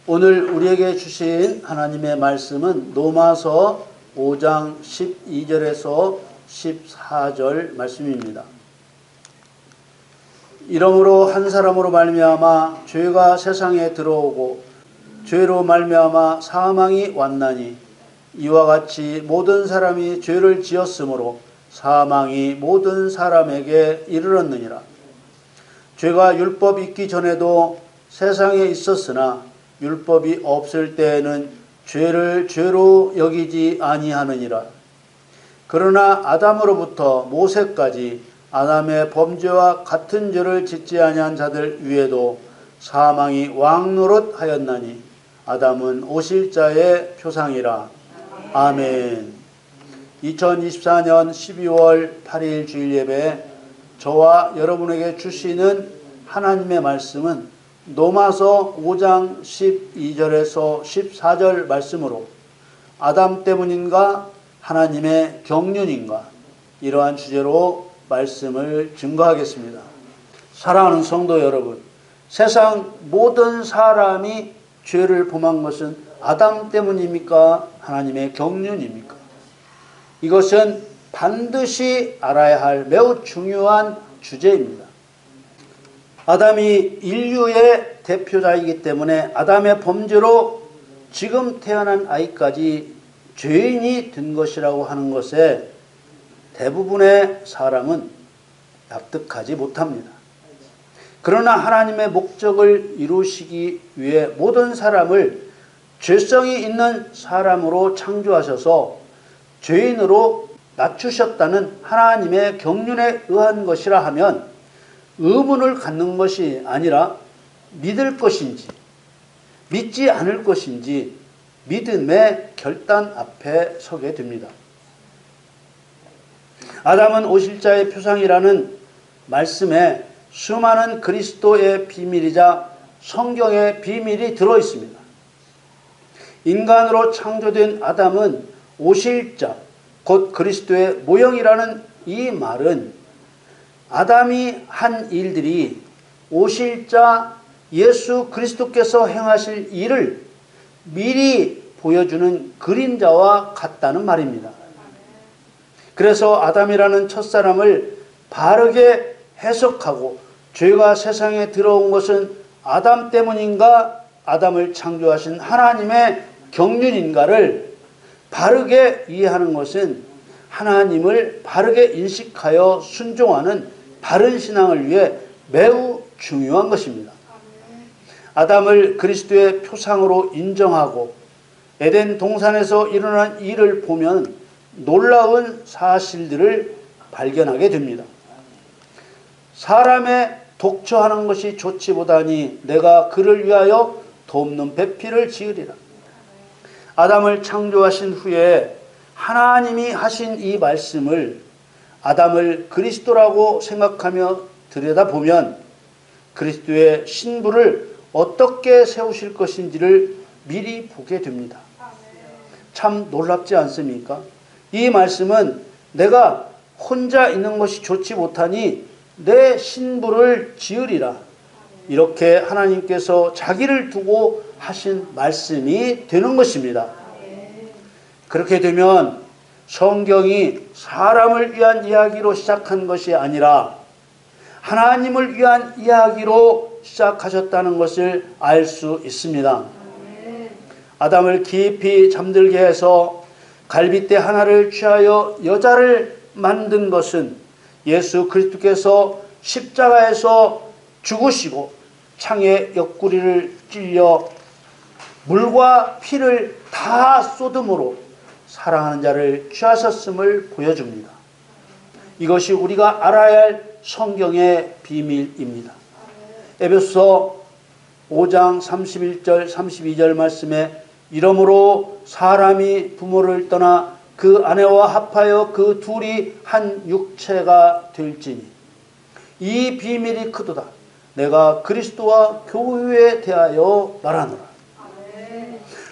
오늘 우리에게 주신 하나님의 말씀은 로마서 5장 12절에서 14절 말씀입니다. 이러므로 한 사람으로 말미암아 죄가 세상에 들어오고 죄로 말미암아 사망이 왔나니 이와 같이 모든 사람이 죄를 지었으므로 사망이 모든 사람에게 이르렀느니라. 죄가 율법 있기 전에도 세상에 있었으나 율법이 없을 때에는 죄를 죄로 여기지 아니하느니라. 그러나 아담으로부터 모세까지 아담의 범죄와 같은 죄를 짓지 아니한 자들 위에도 사망이 왕노릇 하였나니 아담은 오실자의 표상이라. 아멘. 2024년 12월 8일 주일 예배 저와 여러분에게 주시는 하나님의 말씀은 로마서 5장 12절에서 14절 말씀으로 아담 때문인가 하나님의 경륜인가 이러한 주제로 말씀을 증거하겠습니다. 사랑하는 성도 여러분, 세상 모든 사람이 죄를 범한 것은 아담 때문입니까? 하나님의 경륜입니까? 이것은 반드시 알아야 할 매우 중요한 주제입니다. 아담이 인류의 대표자이기 때문에 아담의 범죄로 지금 태어난 아이까지 죄인이 된 것이라고 하는 것에 대부분의 사람은 납득하지 못합니다. 그러나 하나님의 목적을 이루시기 위해 모든 사람을 죄성이 있는 사람으로 창조하셔서 죄인으로 낮추셨다는 하나님의 경륜에 의한 것이라 하면 의문을 갖는 것이 아니라 믿을 것인지 믿지 않을 것인지 믿음의 결단 앞에 서게 됩니다. 아담은 오실자의 표상이라는 말씀에 수많은 그리스도의 비밀이자 성경의 비밀이 들어있습니다. 인간으로 창조된 아담은 오실자, 곧 그리스도의 모형이라는 이 말은 아담이 한 일들이 오실자 예수 그리스도께서 행하실 일을 미리 보여주는 그림자와 같다는 말입니다. 그래서 아담이라는 첫사람을 바르게 해석하고 죄가 세상에 들어온 것은 아담 때문인가 아담을 창조하신 하나님의 경륜인가를 바르게 이해하는 것은 하나님을 바르게 인식하여 순종하는 바른 신앙을 위해 매우 중요한 것입니다. 아담을 그리스도의 표상으로 인정하고 에덴 동산에서 일어난 일을 보면 놀라운 사실들을 발견하게 됩니다. 사람의 독처하는 것이 좋지 못하니 내가 그를 위하여 돕는 배필을 지으리라. 아담을 창조하신 후에 하나님이 하신 이 말씀을 아담을 그리스도라고 생각하며 들여다보면 그리스도의 신부를 어떻게 세우실 것인지를 미리 보게 됩니다. 참 놀랍지 않습니까? 이 말씀은 내가 혼자 있는 것이 좋지 못하니 내 신부를 지으리라. 이렇게 하나님께서 자기를 두고 하신 말씀이 되는 것입니다. 그렇게 되면 성경이 사람을 위한 이야기로 시작한 것이 아니라 하나님을 위한 이야기로 시작하셨다는 것을 알 수 있습니다. 아담을 깊이 잠들게 해서 갈빗대 하나를 취하여 여자를 만든 것은 예수 그리스도께서 십자가에서 죽으시고 창에 옆구리를 찔려 물과 피를 다 쏟음으로 사랑하는 자를 취하셨음을 보여줍니다. 이것이 우리가 알아야 할 성경의 비밀입니다. 에베소서 5장 31절 32절 말씀에 이러므로 사람이 부모를 떠나 그 아내와 합하여 그 둘이 한 육체가 될지니 이 비밀이 크도다. 내가 그리스도와 교회에 대하여 말하노라.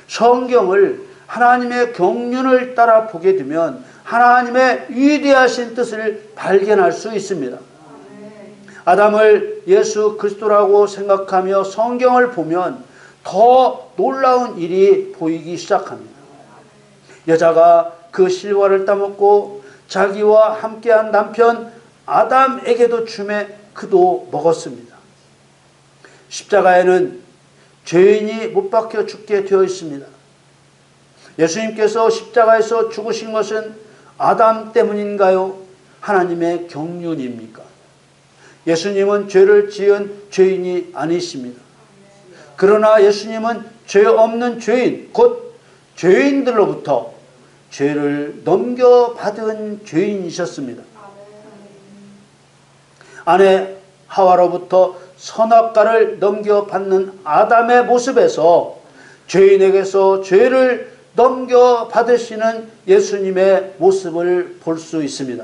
성경을 하나님의 경륜을 따라 보게 되면 하나님의 위대하신 뜻을 발견할 수 있습니다. 아담을 예수 그리스도라고 생각하며 성경을 보면 더 놀라운 일이 보이기 시작합니다. 여자가 그 실과를 따먹고 자기와 함께한 남편 아담에게도 주매 그도 먹었습니다. 십자가에는 죄인이 못 박혀 죽게 되어 있습니다. 예수님께서 십자가에서 죽으신 것은 아담 때문인가요? 하나님의 경륜입니까? 예수님은 죄를 지은 죄인이 아니십니다. 그러나 예수님은 죄 없는 죄인, 곧 죄인들로부터 죄를 넘겨받은 죄인이셨습니다. 아내 하와로부터 선악과를 넘겨받는 아담의 모습에서 죄인에게서 죄를 넘겨받으시는 예수님의 모습을 볼 수 있습니다.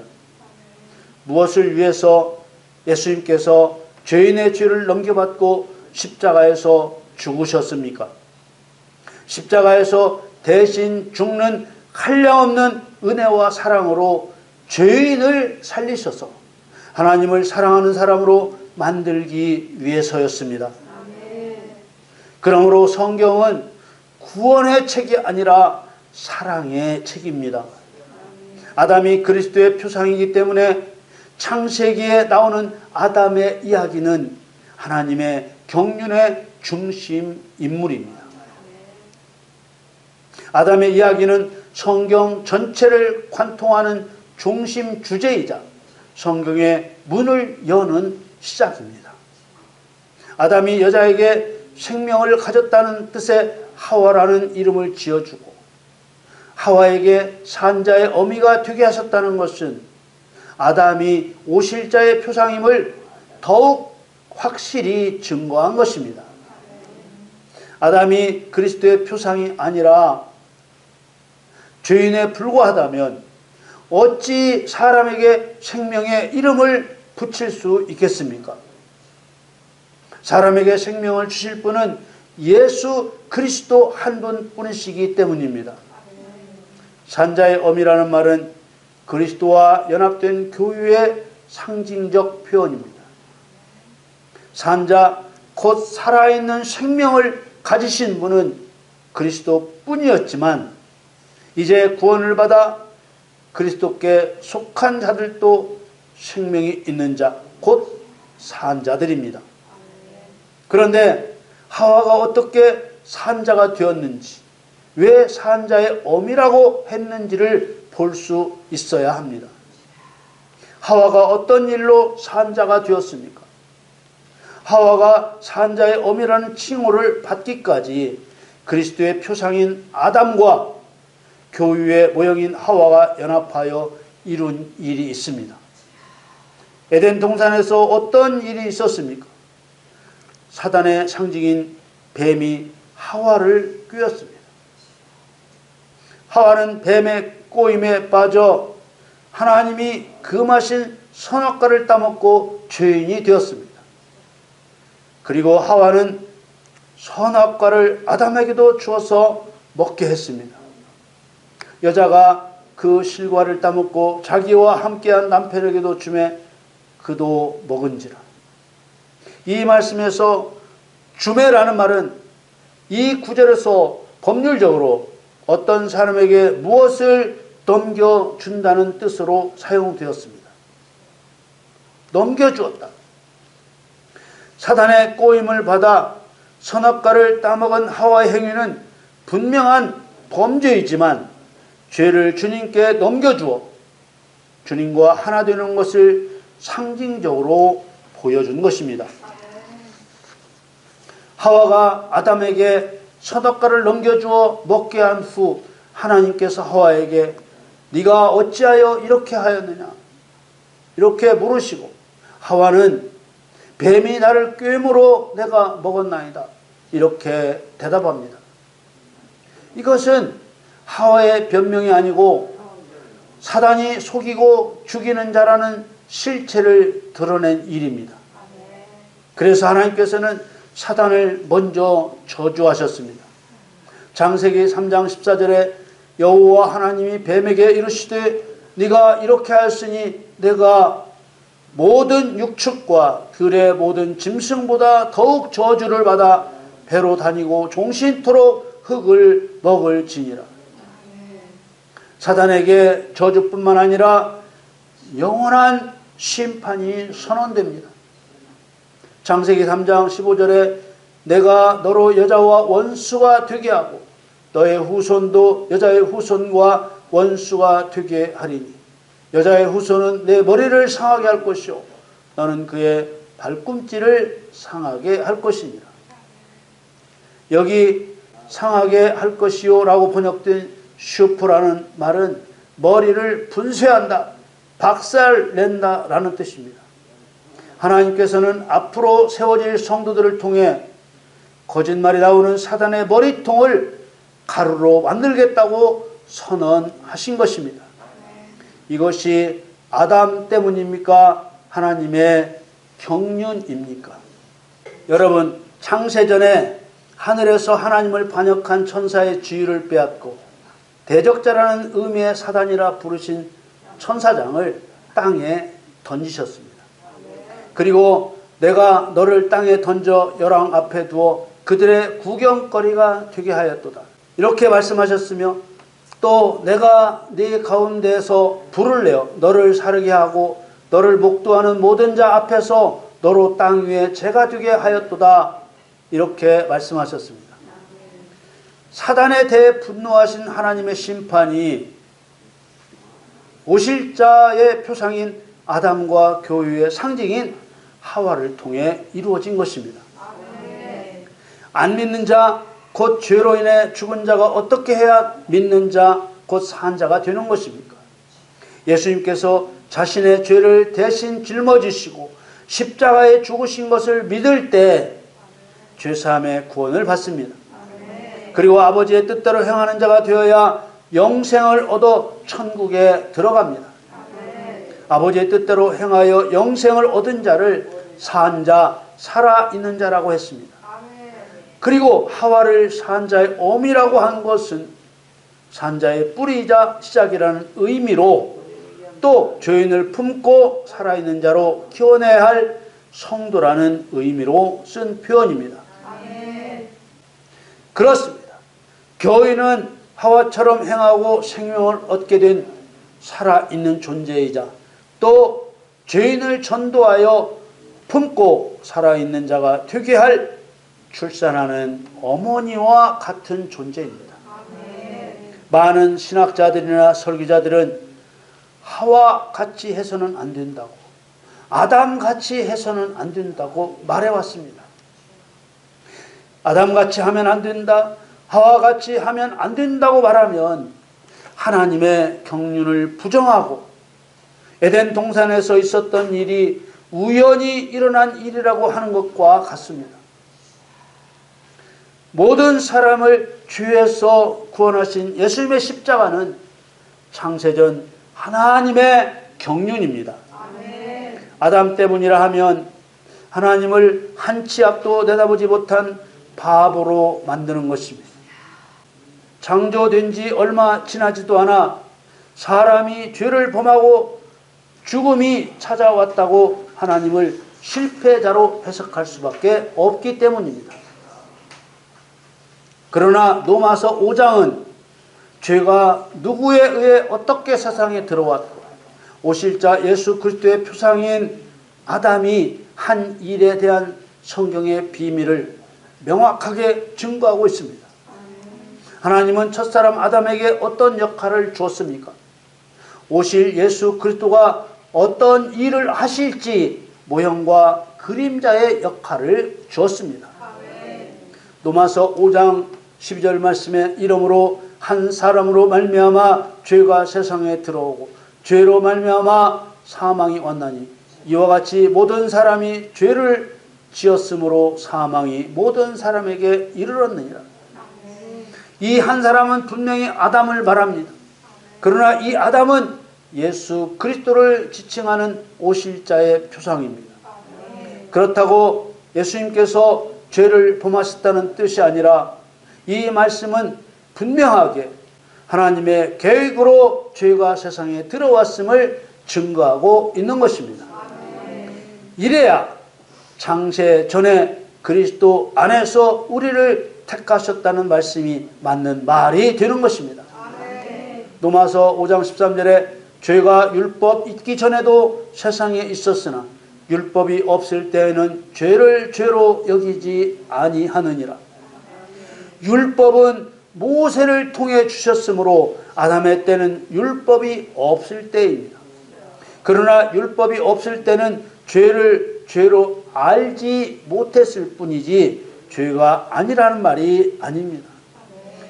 무엇을 위해서 예수님께서 죄인의 죄를 넘겨받고 십자가에서 죽으셨습니까? 십자가에서 대신 죽는 한량없는 은혜와 사랑으로 죄인을 살리셔서 하나님을 사랑하는 사람으로 만들기 위해서였습니다. 그러므로 성경은 구원의 책이 아니라 사랑의 책입니다. 아담이 그리스도의 표상이기 때문에 창세기에 나오는 아담의 이야기는 하나님의 경륜의 중심 인물입니다. 아담의 이야기는 성경 전체를 관통하는 중심 주제이자 성경의 문을 여는 시작입니다. 아담이 여자에게 생명을 가졌다는 뜻의 하와라는 이름을 지어주고 하와에게 산자의 어미가 되게 하셨다는 것은 아담이 오실자의 표상임을 더욱 확실히 증거한 것입니다. 아담이 그리스도의 표상이 아니라 죄인에 불과하다면 어찌 사람에게 생명의 이름을 붙일 수 있겠습니까? 사람에게 생명을 주실 분은 예수 그리스도 한 분뿐이시기 때문입니다. 산자의 어미라는 말은 그리스도와 연합된 교회의 상징적 표현입니다. 산자, 곧 살아있는 생명을 가지신 분은 그리스도뿐이었지만 이제 구원을 받아 그리스도께 속한 자들도 생명이 있는 자, 곧 산자들입니다. 그런데 하와가 어떻게 산자가 되었는지, 왜 산자의 어미라고 했는지를 볼 수 있어야 합니다. 하와가 어떤 일로 산자가 되었습니까? 하와가 산자의 어미라는 칭호를 받기까지 그리스도의 표상인 아담과 교유의 모형인 하와가 연합하여 이룬 일이 있습니다. 에덴 동산에서 어떤 일이 있었습니까? 사단의 상징인 뱀이 하와를 꿰었습니다. 하와는 뱀의 꼬임에 빠져 하나님이 금하신 선악과를 따먹고 죄인이 되었습니다. 그리고 하와는 선악과를 아담에게도 주어서 먹게 했습니다. 여자가 그 실과를 따먹고 자기와 함께한 남편에게도 주매 그도 먹은지라. 이 말씀에서 주매라는 말은 이 구절에서 법률적으로 어떤 사람에게 무엇을 넘겨준다는 뜻으로 사용되었습니다. 넘겨주었다. 사단의 꼬임을 받아 선악과를 따먹은 하와의 행위는 분명한 범죄이지만 죄를 주님께 넘겨주어 주님과 하나 되는 것을 상징적으로 보여준 것입니다. 하와가 아담에게 선악과를 넘겨주어 먹게 한 후 하나님께서 하와에게 네가 어찌하여 이렇게 하였느냐 이렇게 물으시고 하와는 뱀이 나를 꿰므로 내가 먹었나이다 이렇게 대답합니다. 이것은 하와의 변명이 아니고 사단이 속이고 죽이는 자라는 실체를 드러낸 일입니다. 그래서 하나님께서는 사단을 먼저 저주하셨습니다. 창세기 3장 14절에 여호와 하나님이 뱀에게 이르시되 네가 이렇게 하였으니 내가 모든 육축과 들의 모든 짐승보다 더욱 저주를 받아 배로 다니고 종신토록 흙을 먹을지니라. 사단에게 저주뿐만 아니라 영원한 심판이 선언됩니다. 창세기 3장 15절에 내가 너로 여자와 원수가 되게 하고 너의 후손도 여자의 후손과 원수가 되게 하리니 여자의 후손은 내 머리를 상하게 할 것이요 너는 그의 발꿈치를 상하게 할 것이니라. 여기 상하게 할 것이요 라고 번역된 슈프라는 말은 머리를 분쇄한다, 박살낸다 라는 뜻입니다. 하나님께서는 앞으로 세워질 성도들을 통해 거짓말이 나오는 사단의 머리통을 가루로 만들겠다고 선언하신 것입니다. 이것이 아담 때문입니까? 하나님의 경륜입니까? 여러분, 창세전에 하늘에서 하나님을 반역한 천사의 지위를 빼앗고 대적자라는 의미의 사단이라 부르신 천사장을 땅에 던지셨습니다. 그리고 내가 너를 땅에 던져 열왕 앞에 두어 그들의 구경거리가 되게 하였도다. 이렇게 말씀하셨으며 또 내가 네 가운데에서 불을 내어 너를 사르게 하고 너를 목도하는 모든 자 앞에서 너로 땅 위에 재가 되게 하였도다. 이렇게 말씀하셨습니다. 사단에 대해 분노하신 하나님의 심판이 오실 자의 표상인 아담과 교회의 상징인 하와를 통해 이루어진 것입니다. 안 믿는 자, 곧 죄로 인해 죽은 자가 어떻게 해야 믿는 자, 곧 산 자가 되는 것입니까? 예수님께서 자신의 죄를 대신 짊어지시고 십자가에 죽으신 것을 믿을 때 죄사함의 구원을 받습니다. 그리고 아버지의 뜻대로 행하는 자가 되어야 영생을 얻어 천국에 들어갑니다. 아버지의 뜻대로 행하여 영생을 얻은 자를 산 자, 살아있는 자라고 했습니다. 그리고 하와를 산자의 어미라고 한 것은 산자의 뿌리이자 시작이라는 의미로 또 죄인을 품고 살아있는 자로 키워내야 할 성도라는 의미로 쓴 표현입니다. 그렇습니다. 교인은 하와처럼 행하고 생명을 얻게 된 살아있는 존재이자 또 죄인을 전도하여 품고 살아있는 자가 되게 할 출산하는 어머니와 같은 존재입니다. 많은 신학자들이나 설교자들은 하와 같이 해서는 안 된다고, 아담 같이 해서는 안 된다고 말해왔습니다. 아담 같이 하면 안 된다, 하와 같이 하면 안 된다고 말하면 하나님의 경륜을 부정하고 에덴 동산에서 있었던 일이 우연히 일어난 일이라고 하는 것과 같습니다. 모든 사람을 죄에서 구원하신 예수님의 십자가는 창세전 하나님의 경륜입니다. 아담 때문이라 하면 하나님을 한 치 앞도 내다보지 못한 바보로 만드는 것입니다. 창조된 지 얼마 지나지도 않아 사람이 죄를 범하고 죽음이 찾아왔다고 하나님을 실패자로 해석할 수밖에 없기 때문입니다. 그러나 로마서 5장은 죄가 누구에 의해 어떻게 세상에 들어왔고 오실 자 예수 그리스도의 표상인 아담이 한 일에 대한 성경의 비밀을 명확하게 증거하고 있습니다. 하나님은 첫사람 아담에게 어떤 역할을 주었습니까? 오실 예수 그리스도가 어떤 일을 하실지 모형과 그림자의 역할을 주었습니다. 로마서 5장 12절 말씀에 이러므로 한 사람으로 말미암아 죄가 세상에 들어오고 죄로 말미암아 사망이 왔나니 이와 같이 모든 사람이 죄를 지었으므로 사망이 모든 사람에게 이르렀느니라. 이 한 사람은 분명히 아담을 말합니다. 그러나 이 아담은 예수 그리스도를 지칭하는 오실 자의 표상입니다. 그렇다고 예수님께서 죄를 범하셨다는 뜻이 아니라 이 말씀은 분명하게 하나님의 계획으로 죄가 세상에 들어왔음을 증거하고 있는 것입니다. 이래야 창세 전에 그리스도 안에서 우리를 택하셨다는 말씀이 맞는 말이 되는 것입니다. 로마서 5장 13절에 죄가 율법 있기 전에도 세상에 있었으나 율법이 없을 때에는 죄를 죄로 여기지 아니하느니라. 율법은 모세를 통해 주셨으므로 아담의 때는 율법이 없을 때입니다. 그러나 율법이 없을 때는 죄를 죄로 알지 못했을 뿐이지 죄가 아니라는 말이 아닙니다.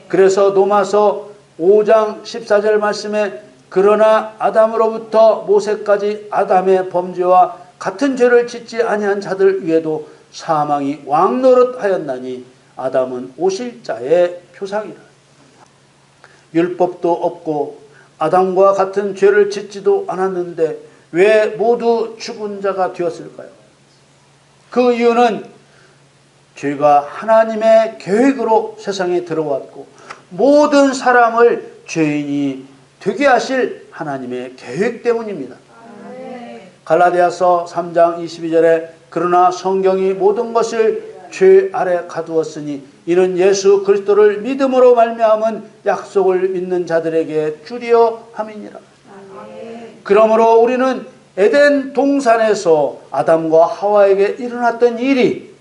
그래서 로마서 5장 14절 말씀에 그러나 아담으로부터 모세까지 아담의 범죄와 같은 죄를 짓지 아니한 자들 위에도 사망이 왕노릇하였나니 아담은 오실 자의 표상이라. 율법도 없고 아담과 같은 죄를 짓지도 않았는데 왜 모두 죽은 자가 되었을까요? 그 이유는 죄가 하나님의 계획으로 세상에 들어왔고 모든 사람을 죄인이 되게 하실 하나님의 계획 때문입니다. 갈라디아서 3장 22절에 그러나 성경이 모든 것을 죄 아래 가두었으니 이는 예수 그리스도를 믿음으로 말미암은 약속을 믿는 자들에게 주리어 함이니라. 그러므로 우리는 에덴 동산에서 아담과 하와에게 일어났던 일이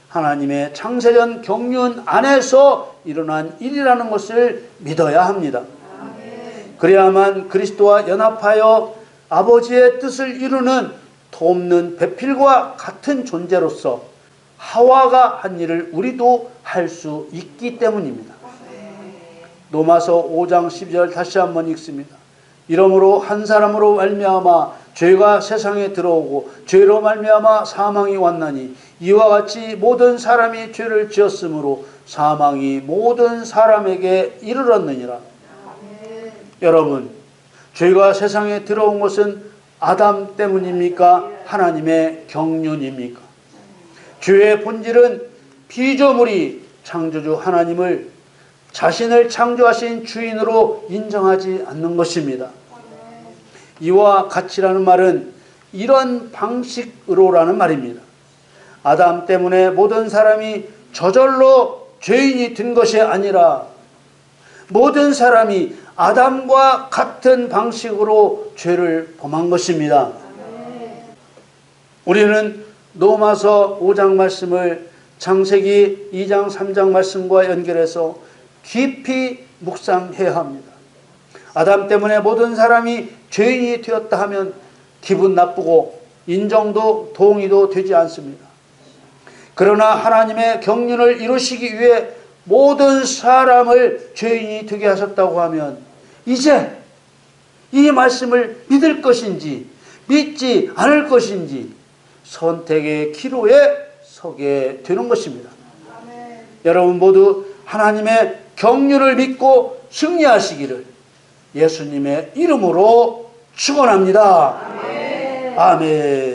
하나님의 창세전 경륜 안에서 일어난 일이라는 것을 믿어야 합니다. 그래야만 그리스도와 연합하여 아버지의 뜻을 이루는 돕는 배필과 같은 존재로서 하와가 한 일을 우리도 할 수 있기 때문입니다. 로마서 5장 12절 다시 한번 읽습니다. 이러므로 한 사람으로 말미암아 죄가 세상에 들어오고 죄로 말미암아 사망이 왔나니 이와 같이 모든 사람이 죄를 지었으므로 사망이 모든 사람에게 이르렀느니라. 여러분, 죄가 세상에 들어온 것은 아담 때문입니까? 하나님의 경륜입니까? 죄의 본질은 피조물이 창조주 하나님을 자신을 창조하신 주인으로 인정하지 않는 것입니다. 이와 같이라는 말은 이런 방식으로라는 말입니다. 아담 때문에 모든 사람이 저절로 죄인이 된 것이 아니라 모든 사람이 아담과 같은 방식으로 죄를 범한 것입니다. 우리는 로마서 5장 말씀을 창세기 2장 3장 말씀과 연결해서 깊이 묵상해야 합니다. 아담 때문에 모든 사람이 죄인이 되었다 하면 기분 나쁘고 인정도 동의도 되지 않습니다. 그러나 하나님의 경륜을 이루시기 위해 모든 사람을 죄인이 되게 하셨다고 하면 이제 이 말씀을 믿을 것인지 믿지 않을 것인지 선택의 기로에 서게 되는 것입니다. 여러분 모두 하나님의 경륜을 믿고 승리하시기를 예수님의 이름으로 축원합니다. 아멘.